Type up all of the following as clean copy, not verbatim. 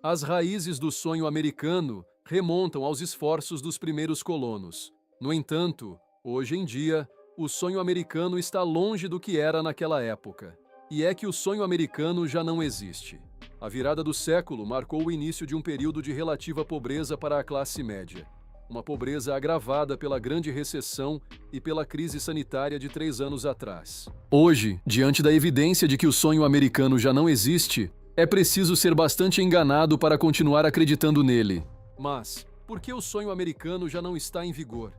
As raízes do sonho americano remontam aos esforços dos primeiros colonos. No entanto, hoje em dia, o sonho americano está longe do que era naquela época. E é que o sonho americano já não existe. A virada do século marcou o início de um período de relativa pobreza para a classe média. Uma pobreza agravada pela Grande Recessão e pela crise sanitária de 3 anos atrás. Hoje, diante da evidência de que o sonho americano já não existe, é preciso ser bastante enganado para continuar acreditando nele. Mas, por que o sonho americano já não está em vigor?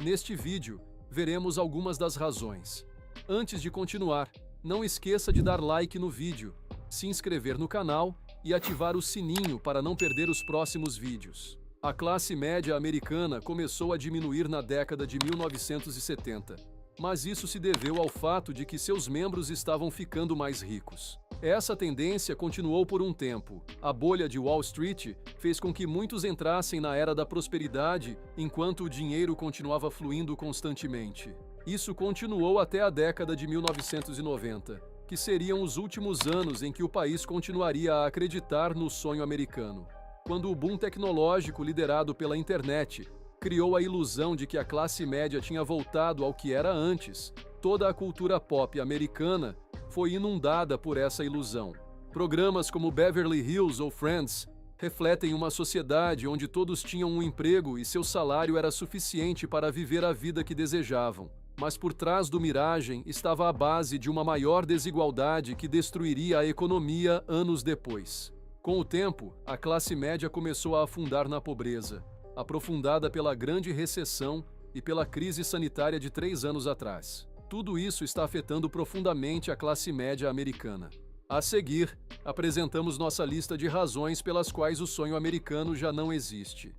Neste vídeo, veremos algumas das razões. Antes de continuar, não esqueça de dar like no vídeo, se inscrever no canal e ativar o sininho para não perder os próximos vídeos. A classe média americana começou a diminuir na década de 1970, mas isso se deveu ao fato de que seus membros estavam ficando mais ricos. Essa tendência continuou por um tempo. A bolha de Wall Street fez com que muitos entrassem na era da prosperidade, enquanto o dinheiro continuava fluindo constantemente. Isso continuou até a década de 1990, que seriam os últimos anos em que o país continuaria a acreditar no sonho americano. Quando o boom tecnológico liderado pela internet criou a ilusão de que a classe média tinha voltado ao que era antes, toda a cultura pop americana foi inundada por essa ilusão. Programas como Beverly Hills ou Friends refletem uma sociedade onde todos tinham um emprego e seu salário era suficiente para viver a vida que desejavam. Mas por trás do miragem estava a base de uma maior desigualdade que destruiria a economia anos depois. Com o tempo, a classe média começou a afundar na pobreza, aprofundada pela Grande Recessão e pela crise sanitária de 3 anos atrás. Tudo isso está afetando profundamente a classe média americana. A seguir, apresentamos nossa lista de razões pelas quais o sonho americano já não existe.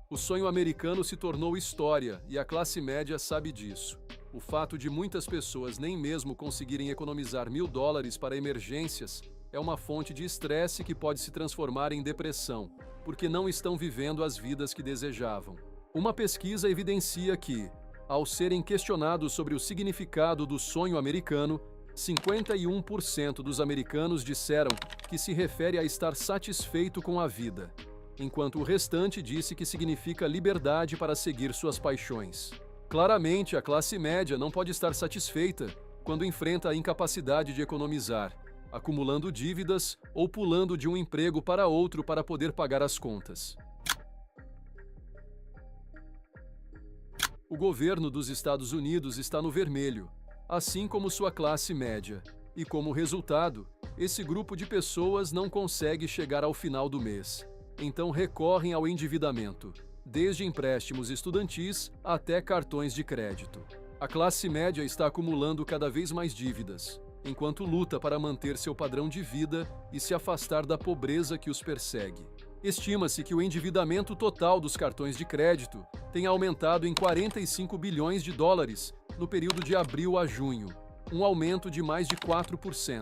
O sonho americano se tornou história e a classe média sabe disso. O fato de muitas pessoas nem mesmo conseguirem economizar $1.000 para emergências é uma fonte de estresse que pode se transformar em depressão, porque não estão vivendo as vidas que desejavam. Uma pesquisa evidencia que, ao serem questionados sobre o significado do sonho americano, 51% dos americanos disseram que se refere a estar satisfeito com a vida, enquanto o restante disse que significa liberdade para seguir suas paixões. Claramente, a classe média não pode estar satisfeita quando enfrenta a incapacidade de economizar, acumulando dívidas ou pulando de um emprego para outro para poder pagar as contas. O governo dos Estados Unidos está no vermelho, assim como sua classe média, e como resultado, esse grupo de pessoas não consegue chegar ao final do mês. Então recorrem ao endividamento, desde empréstimos estudantis até cartões de crédito. A classe média está acumulando cada vez mais dívidas, enquanto luta para manter seu padrão de vida e se afastar da pobreza que os persegue. Estima-se que o endividamento total dos cartões de crédito tenha aumentado em $45 bilhões no período de abril a junho, um aumento de mais de 4%.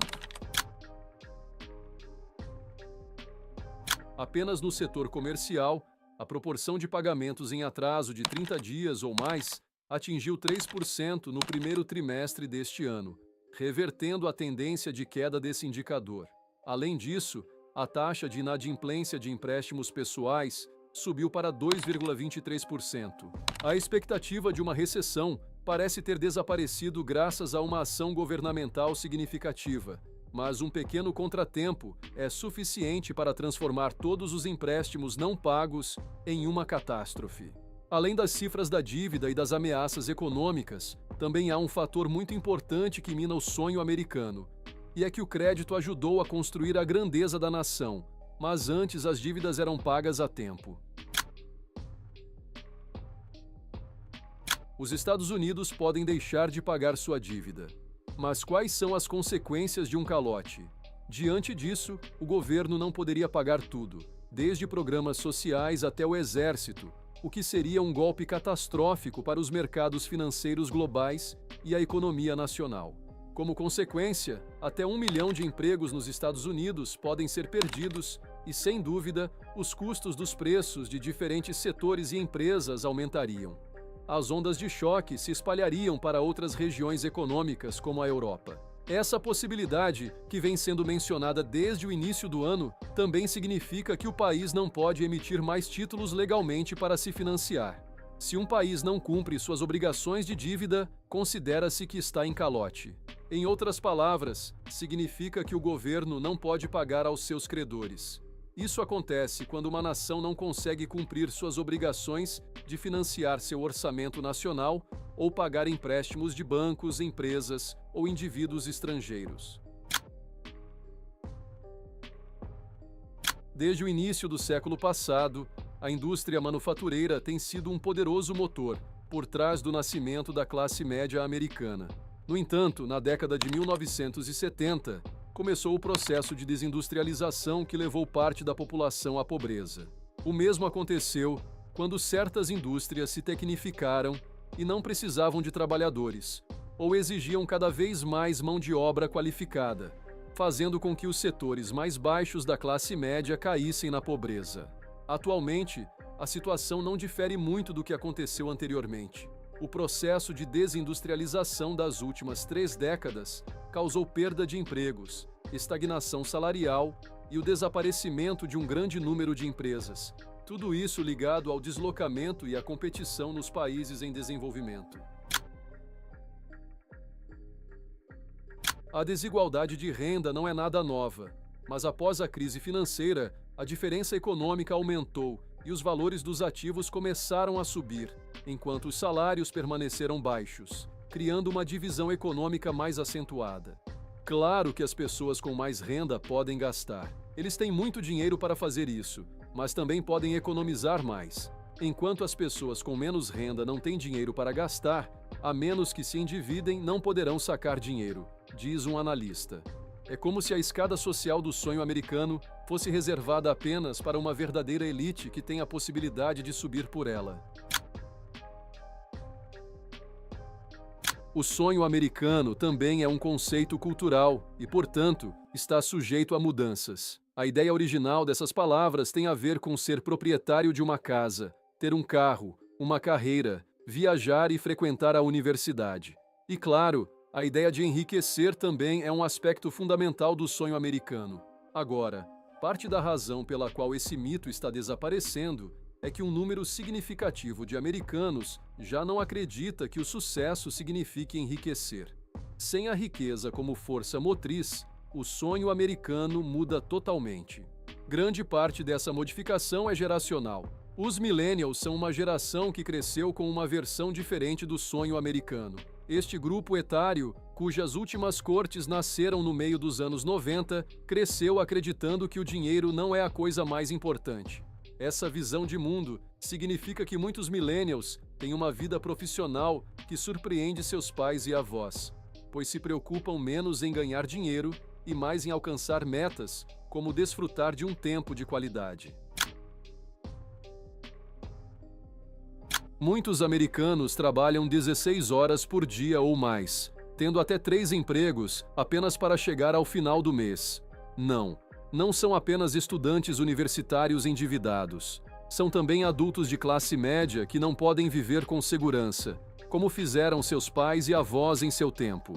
Apenas no setor comercial, a proporção de pagamentos em atraso de 30 dias ou mais atingiu 3% no primeiro trimestre deste ano, revertendo a tendência de queda desse indicador. Além disso, a taxa de inadimplência de empréstimos pessoais subiu para 2,23%. A expectativa de uma recessão parece ter desaparecido graças a uma ação governamental significativa, mas um pequeno contratempo é suficiente para transformar todos os empréstimos não pagos em uma catástrofe. Além das cifras da dívida e das ameaças econômicas, também há um fator muito importante que mina o sonho americano, e é que o crédito ajudou a construir a grandeza da nação, mas antes as dívidas eram pagas a tempo. Os Estados Unidos podem deixar de pagar sua dívida. Mas quais são as consequências de um calote? Diante disso, o governo não poderia pagar tudo, desde programas sociais até o exército, o que seria um golpe catastrófico para os mercados financeiros globais e a economia nacional. Como consequência, até 1 milhão de empregos nos Estados Unidos podem ser perdidos e, sem dúvida, os custos dos preços de diferentes setores e empresas aumentariam. As ondas de choque se espalhariam para outras regiões econômicas, como a Europa. Essa possibilidade, que vem sendo mencionada desde o início do ano, também significa que o país não pode emitir mais títulos legalmente para se financiar. Se um país não cumpre suas obrigações de dívida, considera-se que está em calote. Em outras palavras, significa que o governo não pode pagar aos seus credores. Isso acontece quando uma nação não consegue cumprir suas obrigações de financiar seu orçamento nacional ou pagar empréstimos de bancos, empresas ou indivíduos estrangeiros. Desde o início do século passado, a indústria manufatureira tem sido um poderoso motor por trás do nascimento da classe média americana. No entanto, na década de 1970, começou o processo de desindustrialização que levou parte da população à pobreza. O mesmo aconteceu quando certas indústrias se tecnificaram e não precisavam de trabalhadores, ou exigiam cada vez mais mão de obra qualificada, fazendo com que os setores mais baixos da classe média caíssem na pobreza. Atualmente, a situação não difere muito do que aconteceu anteriormente. O processo de desindustrialização das últimas 3 décadas causou perda de empregos, estagnação salarial e o desaparecimento de um grande número de empresas. Tudo isso ligado ao deslocamento e à competição nos países em desenvolvimento. A desigualdade de renda não é nada nova, mas após a crise financeira, a diferença econômica aumentou e os valores dos ativos começaram a subir, enquanto os salários permaneceram baixos, criando uma divisão econômica mais acentuada. Claro que as pessoas com mais renda podem gastar. Eles têm muito dinheiro para fazer isso, mas também podem economizar mais. Enquanto as pessoas com menos renda não têm dinheiro para gastar, a menos que se endividem, não poderão sacar dinheiro, diz um analista. É como se a escada social do sonho americano fosse reservada apenas para uma verdadeira elite que tem a possibilidade de subir por ela. O sonho americano também é um conceito cultural e, portanto, está sujeito a mudanças. A ideia original dessas palavras tem a ver com ser proprietário de uma casa, ter um carro, uma carreira, viajar e frequentar a universidade. E, claro, a ideia de enriquecer também é um aspecto fundamental do sonho americano. Agora, parte da razão pela qual esse mito está desaparecendo é que um número significativo de americanos já não acredita que o sucesso signifique enriquecer. Sem a riqueza como força motriz, o sonho americano muda totalmente. Grande parte dessa modificação é geracional. Os millennials são uma geração que cresceu com uma versão diferente do sonho americano. Este grupo etário, cujas últimas cortes nasceram no meio dos anos 90, cresceu acreditando que o dinheiro não é a coisa mais importante. Essa visão de mundo significa que muitos millennials têm uma vida profissional que surpreende seus pais e avós, pois se preocupam menos em ganhar dinheiro e mais em alcançar metas, como desfrutar de um tempo de qualidade. Muitos americanos trabalham 16 horas por dia ou mais, tendo até 3 empregos apenas para chegar ao final do mês. Não são apenas estudantes universitários endividados. São também adultos de classe média que não podem viver com segurança, como fizeram seus pais e avós em seu tempo.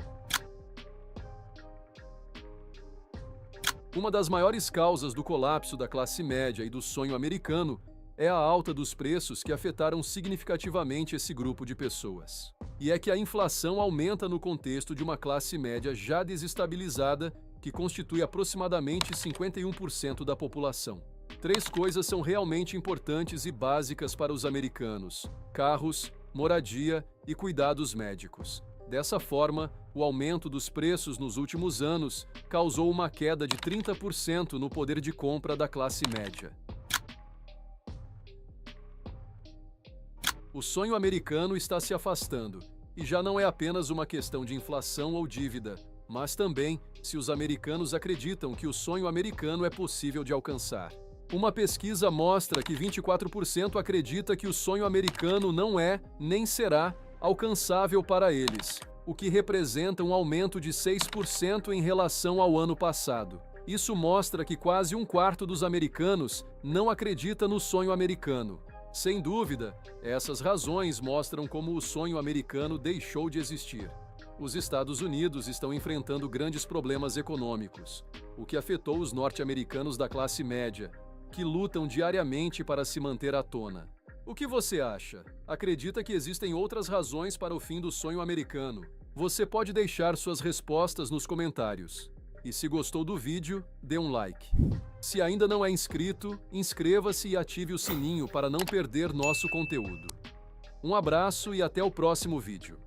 Uma das maiores causas do colapso da classe média e do sonho americano é a alta dos preços que afetaram significativamente esse grupo de pessoas. E é que a inflação aumenta no contexto de uma classe média já desestabilizada, que constitui aproximadamente 51% da população. 3 coisas são realmente importantes e básicas para os americanos: carros, moradia e cuidados médicos. Dessa forma, o aumento dos preços nos últimos anos causou uma queda de 30% no poder de compra da classe média. O sonho americano está se afastando, e já não é apenas uma questão de inflação ou dívida, mas também se os americanos acreditam que o sonho americano é possível de alcançar. Uma pesquisa mostra que 24% acredita que o sonho americano não é, nem será, alcançável para eles, o que representa um aumento de 6% em relação ao ano passado. Isso mostra que quase 1/4 dos americanos não acredita no sonho americano. Sem dúvida, essas razões mostram como o sonho americano deixou de existir. Os Estados Unidos estão enfrentando grandes problemas econômicos, o que afetou os norte-americanos da classe média, que lutam diariamente para se manter à tona. O que você acha? Acredita que existem outras razões para o fim do sonho americano? Você pode deixar suas respostas nos comentários. E se gostou do vídeo, dê um like. Se ainda não é inscrito, inscreva-se e ative o sininho para não perder nosso conteúdo. Um abraço e até o próximo vídeo.